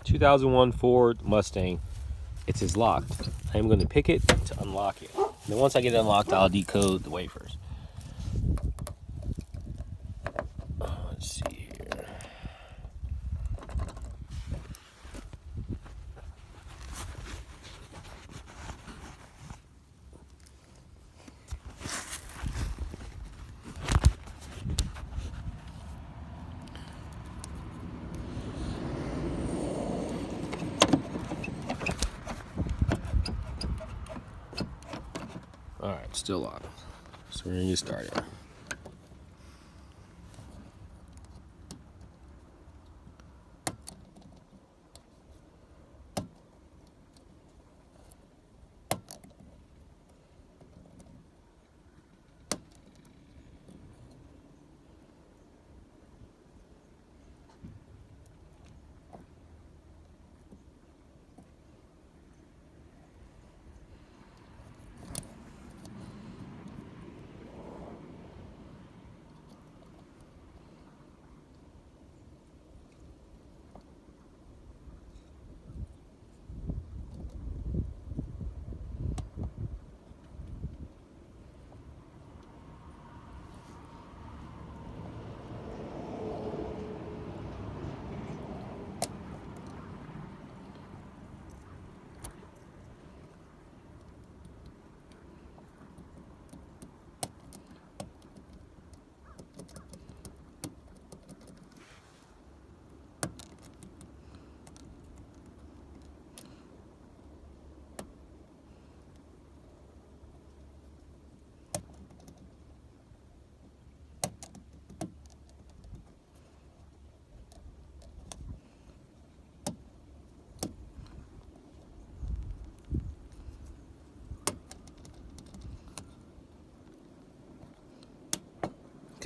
2001 Ford Mustang. It is locked. I'm going to pick it to unlock it. And then once I get it unlocked, I'll decode the wafers. Let's see here. Alright, still on. So we're gonna get started.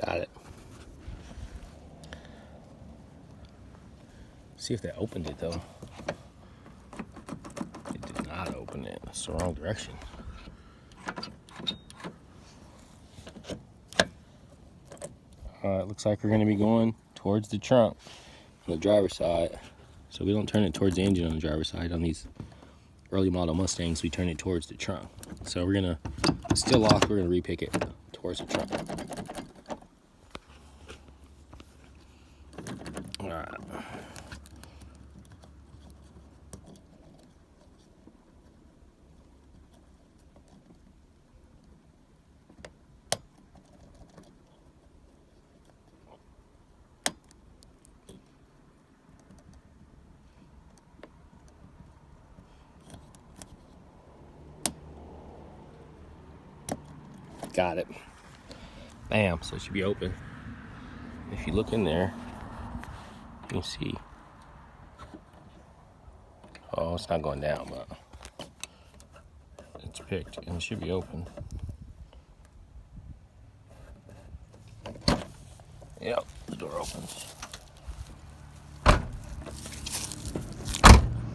Got it. See if they opened it though. It did not open it. That's the wrong direction. It looks like we're going to be going towards the trunk on the driver's side. So we don't turn it towards the engine on the driver's side. On these early model Mustangs, we turn it towards the trunk. So we're going to, still locked, we're going to repick it towards the trunk. Alright. Got it. Bam, so it should be open. If you look in there, you can see. Oh, it's not going down, but it's picked and it should be open. Yep, the door opens.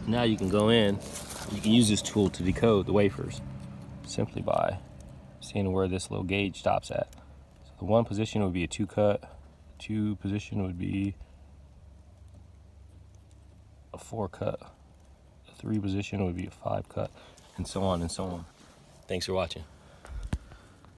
Now you can go in. You can use this tool to decode the wafers simply by seeing where this little gauge stops at. So the 1 position would be a 2 cut, 2 position would be a 4 cut, the 3 position would be a 5 cut, and so on and so on. Thanks for watching.